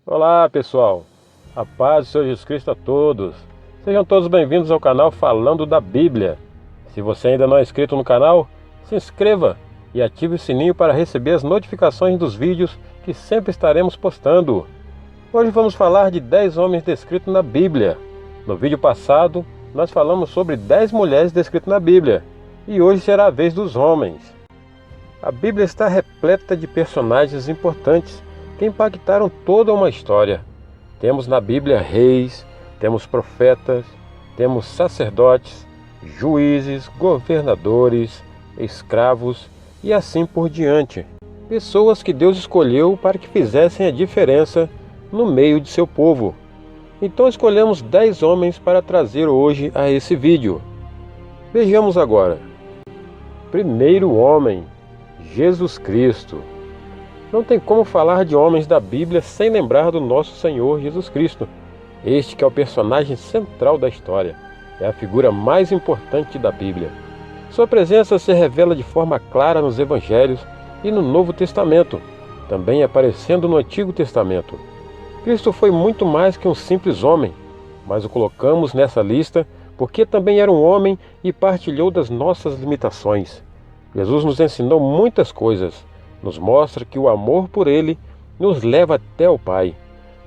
Olá pessoal, a paz do Senhor Jesus Cristo a todos. Sejam todos bem-vindos ao canal Falando da Bíblia. Se você ainda não é inscrito no canal, se inscreva e ative o sininho para receber as notificações dos vídeos que sempre estaremos postando. Hoje vamos falar de 10 homens descritos na Bíblia. No vídeo passado, nós falamos sobre 10 mulheres descritas na Bíblia e hoje será a vez dos homens. A Bíblia está repleta de personagens importantes que impactaram toda uma história. Temos na Bíblia reis, temos profetas, temos sacerdotes, juízes, governadores, escravos e assim por diante. Pessoas que Deus escolheu para que fizessem a diferença no meio de seu povo. Então escolhemos 10 homens para trazer hoje a esse vídeo. Vejamos agora. Primeiro homem, Jesus Cristo. Não tem como falar de homens da Bíblia sem lembrar do nosso Senhor Jesus Cristo. Este que é o personagem central da história. É a figura mais importante da Bíblia. Sua presença se revela de forma clara nos Evangelhos e no Novo Testamento, também aparecendo no Antigo Testamento. Cristo foi muito mais que um simples homem, mas o colocamos nessa lista porque também era um homem e partilhou das nossas limitações. Jesus nos ensinou muitas coisas. Nos mostra que o amor por Ele nos leva até o Pai.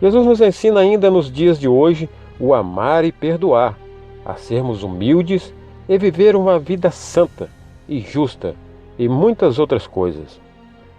Jesus nos ensina ainda nos dias de hoje o amar e perdoar, a sermos humildes e viver uma vida santa e justa e muitas outras coisas.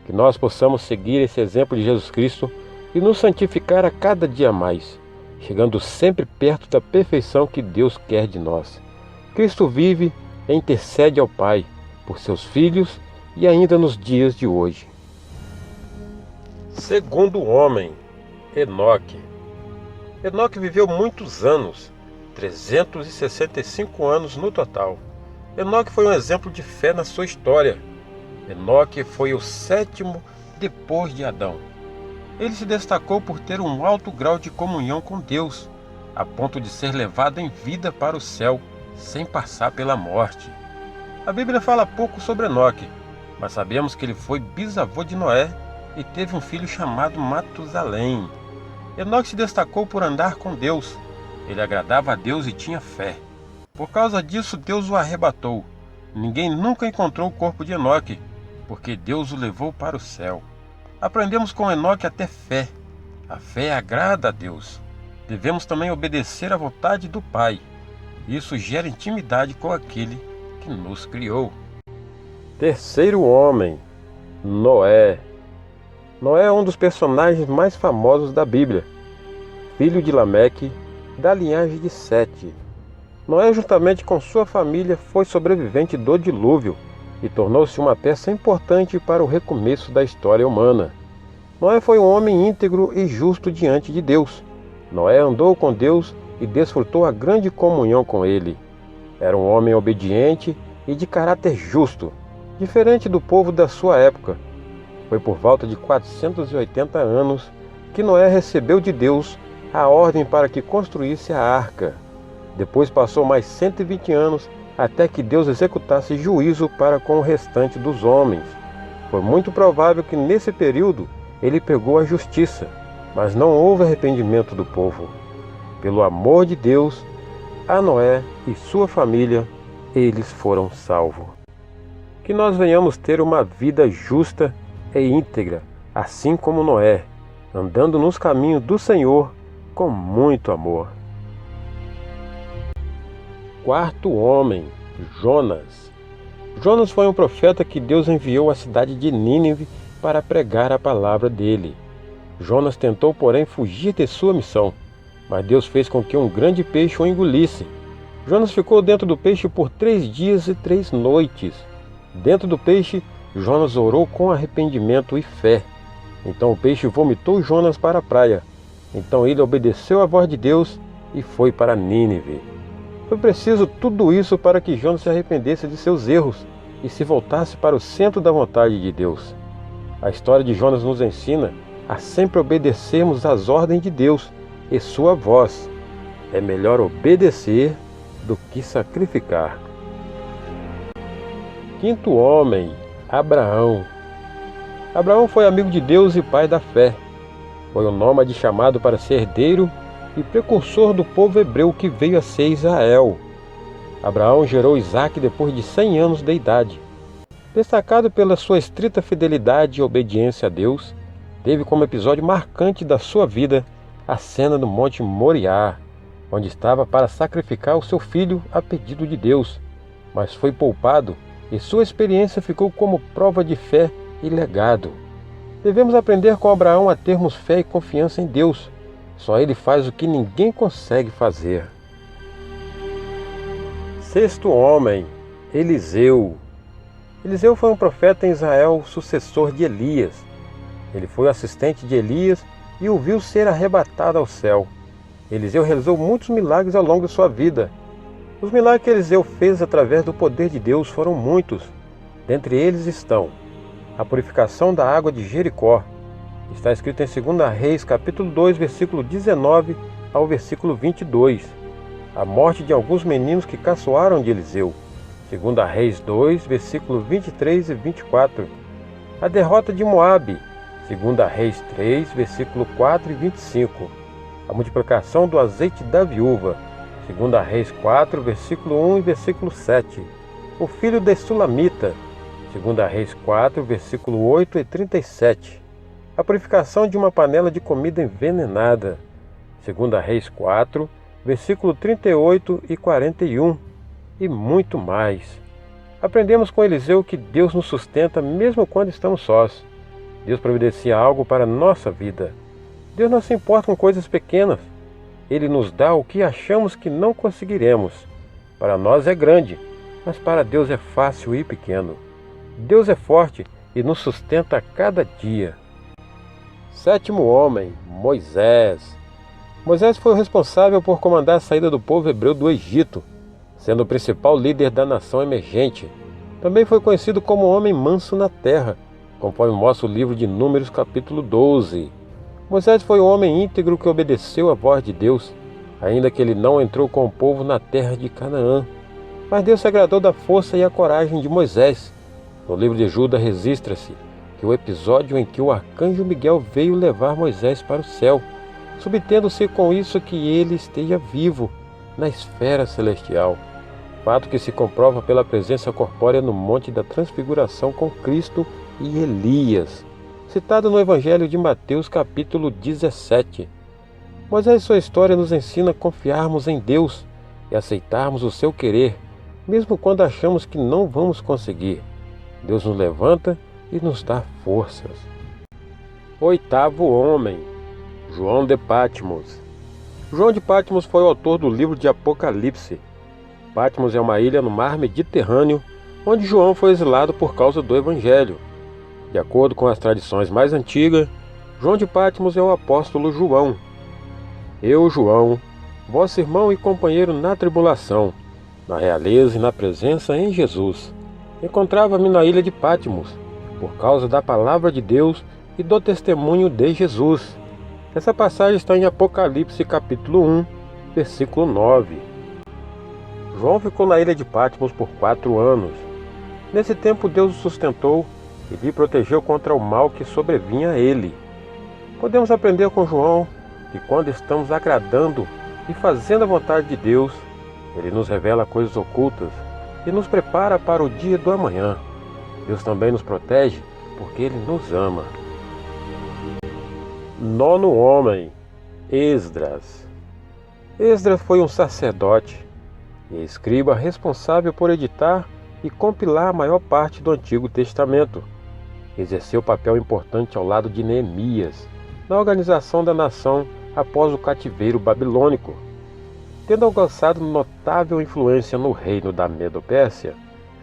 Que nós possamos seguir esse exemplo de Jesus Cristo e nos santificar a cada dia mais, chegando sempre perto da perfeição que Deus quer de nós. Cristo vive e intercede ao Pai por seus filhos e ainda nos dias de hoje. Segundo homem, Enoque. Enoque viveu muitos anos, 365 anos no total. Enoque foi um exemplo de fé na sua história. Enoque foi o 7º depois de Adão. Ele se destacou por ter um alto grau de comunhão com Deus, a ponto de ser levado em vida para o céu, sem passar pela morte. A Bíblia fala pouco sobre Enoque, mas sabemos que ele foi bisavô de Noé e teve um filho chamado Matusalém. Enoque se destacou por andar com Deus. Ele agradava a Deus e tinha fé. Por causa disso, Deus o arrebatou. Ninguém nunca encontrou o corpo de Enoque, porque Deus o levou para o céu. Aprendemos com Enoque a ter fé. A fé agrada a Deus. Devemos também obedecer à vontade do Pai. Isso gera intimidade com aquele que nos criou. Terceiro homem, Noé. Noé é um dos personagens mais famosos da Bíblia, filho de Lameque, da linhagem de Sete. Noé, juntamente com sua família, foi sobrevivente do dilúvio e tornou-se uma peça importante para o recomeço da história humana. Noé foi um homem íntegro e justo diante de Deus. Noé andou com Deus e desfrutou a grande comunhão com Ele. Era um homem obediente e de caráter justo, diferente do povo da sua época. Foi por volta de 480 anos que Noé recebeu de Deus a ordem para que construísse a arca. Depois passou mais 120 anos até que Deus executasse juízo para com o restante dos homens. Foi muito provável que nesse período ele pegou a justiça, mas não houve arrependimento do povo. Pelo amor de Deus, a Noé e sua família, eles foram salvos. Que nós venhamos ter uma vida justa e íntegra, assim como Noé, andando nos caminhos do Senhor com muito amor. Quarto homem, Jonas. Jonas foi um profeta que Deus enviou à cidade de Nínive para pregar a palavra dele. Jonas tentou, porém, fugir de sua missão, mas Deus fez com que um grande peixe o engolisse. Jonas ficou dentro do peixe por 3 dias e 3 noites. Dentro do peixe, Jonas orou com arrependimento e fé. Então o peixe vomitou Jonas para a praia. Então ele obedeceu à voz de Deus e foi para Nínive. Foi preciso tudo isso para que Jonas se arrependesse de seus erros e se voltasse para o centro da vontade de Deus. A história de Jonas nos ensina a sempre obedecermos às ordens de Deus e sua voz. É melhor obedecer do que sacrificar. Quinto homem, Abraão. Abraão foi amigo de Deus e pai da fé. Foi um nômade chamado para ser herdeiro e precursor do povo hebreu que veio a ser Israel. Abraão gerou Isaque depois de 100 anos de idade. Destacado pela sua estrita fidelidade e obediência a Deus, teve como episódio marcante da sua vida a cena do Monte Moriá, onde estava para sacrificar o seu filho a pedido de Deus, mas foi poupado e sua experiência ficou como prova de fé e legado. Devemos aprender com Abraão a termos fé e confiança em Deus. Só Ele faz o que ninguém consegue fazer. Sexto homem, Eliseu. Eliseu foi um profeta em Israel, sucessor de Elias. Ele foi o assistente de Elias e o viu ser arrebatado ao céu. Eliseu realizou muitos milagres ao longo de sua vida. Os milagres que Eliseu fez através do poder de Deus foram muitos. Dentre eles estão a purificação da água de Jericó. Está escrito em 2 Reis, capítulo 2, versículo 19 ao versículo 22. A morte de alguns meninos que caçoaram de Eliseu. 2 Reis 2, versículo 23 e 24. A derrota de Moabe. 2 Reis 3, versículo 4 e 25. A multiplicação do azeite da viúva. 2 Reis 4, versículo 1 e versículo 7. O filho de Sulamita. 2 Reis 4, versículo 8 e 37. A purificação de uma panela de comida envenenada. 2 Reis 4, versículo 38 e 41. E muito mais. Aprendemos com Eliseu que Deus nos sustenta mesmo quando estamos sós. Deus providencia algo para a nossa vida. Deus não se importa com coisas pequenas. Ele nos dá o que achamos que não conseguiremos. Para nós é grande, mas para Deus é fácil e pequeno. Deus é forte e nos sustenta a cada dia. Sétimo homem, Moisés. Moisés foi o responsável por comandar a saída do povo hebreu do Egito, sendo o principal líder da nação emergente. Também foi conhecido como homem manso na terra, conforme mostra o livro de Números, capítulo 12. Moisés foi um homem íntegro que obedeceu à voz de Deus, ainda que ele não entrou com o povo na terra de Canaã. Mas Deus se agradou da força e a coragem de Moisés. No livro de Judas registra-se que o episódio em que o arcanjo Miguel veio levar Moisés para o céu, subtendo-se com isso que ele esteja vivo na esfera celestial. Fato que se comprova pela presença corpórea no Monte da Transfiguração com Cristo e Elias, citado no Evangelho de Mateus, capítulo 17. Moisés e sua história nos ensina a confiarmos em Deus e aceitarmos o seu querer, mesmo quando achamos que não vamos conseguir. Deus nos levanta e nos dá forças. Oitavo homem, João de Patmos. João de Patmos foi o autor do livro de Apocalipse. Patmos é uma ilha no mar Mediterrâneo, onde João foi exilado por causa do Evangelho. De acordo com as tradições mais antigas, João de Patmos é o apóstolo João. Eu, João, vosso irmão e companheiro na tribulação, na realeza e na presença em Jesus, encontrava-me na ilha de Patmos, por causa da palavra de Deus e do testemunho de Jesus. Essa passagem está em Apocalipse capítulo 1, versículo 9. João ficou na ilha de Patmos por 4 anos. Nesse tempo Deus o sustentou e lhe protegeu contra o mal que sobrevinha a ele. Podemos aprender com João que quando estamos agradando e fazendo a vontade de Deus, Ele nos revela coisas ocultas e nos prepara para o dia do amanhã. Deus também nos protege porque Ele nos ama. Nono homem, Esdras. Esdras foi um sacerdote e escriba responsável por editar e compilar a maior parte do Antigo Testamento. Exerceu papel importante ao lado de Neemias na organização da nação após o cativeiro babilônico. Tendo alcançado notável influência no reino da Medo-Pérsia,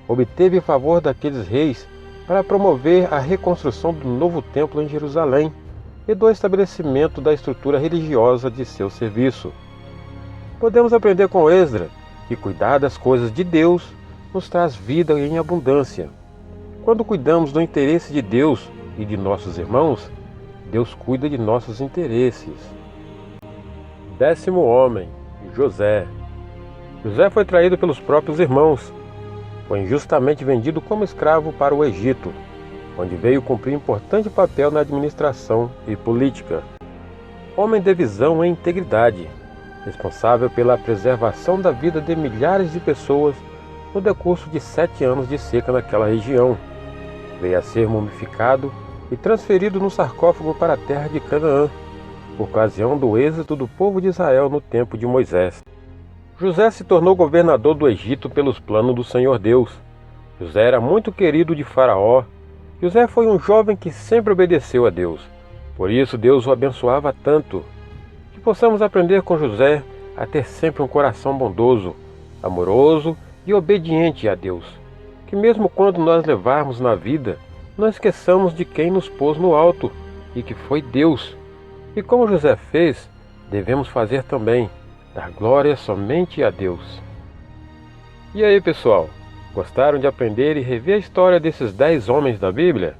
obteve o favor daqueles reis para promover a reconstrução do novo templo em Jerusalém e do estabelecimento da estrutura religiosa de seu serviço. Podemos aprender com Esdras que cuidar das coisas de Deus nos traz vida em abundância. Quando cuidamos do interesse de Deus e de nossos irmãos, Deus cuida de nossos interesses. 10º homem, José. José foi traído pelos próprios irmãos. Foi injustamente vendido como escravo para o Egito, onde veio cumprir importante papel na administração e política. homem de visão e integridade, responsável pela preservação da vida de milhares de pessoas no decurso de 7 anos de seca naquela região. Veio a ser mumificado e transferido no sarcófago para a terra de Canaã, por ocasião do êxodo do povo de Israel no tempo de Moisés. José se tornou governador do Egito pelos planos do Senhor Deus. José era muito querido de Faraó. José foi um jovem que sempre obedeceu a Deus. Por isso Deus o abençoava tanto. Que possamos aprender com José a ter sempre um coração bondoso, amoroso e obediente a Deus. Que mesmo quando nós levarmos na vida, não esqueçamos de quem nos pôs no alto, e que foi Deus. E como José fez, devemos fazer também, dar glória somente a Deus. E aí, pessoal? Gostaram de aprender e rever a história desses 10 homens da Bíblia?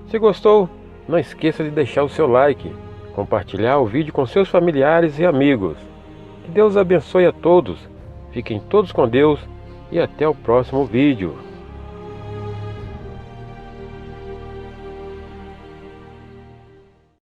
Se gostou, não esqueça de deixar o seu like, compartilhar o vídeo com seus familiares e amigos. Que Deus abençoe a todos, fiquem todos com Deus e até o próximo vídeo.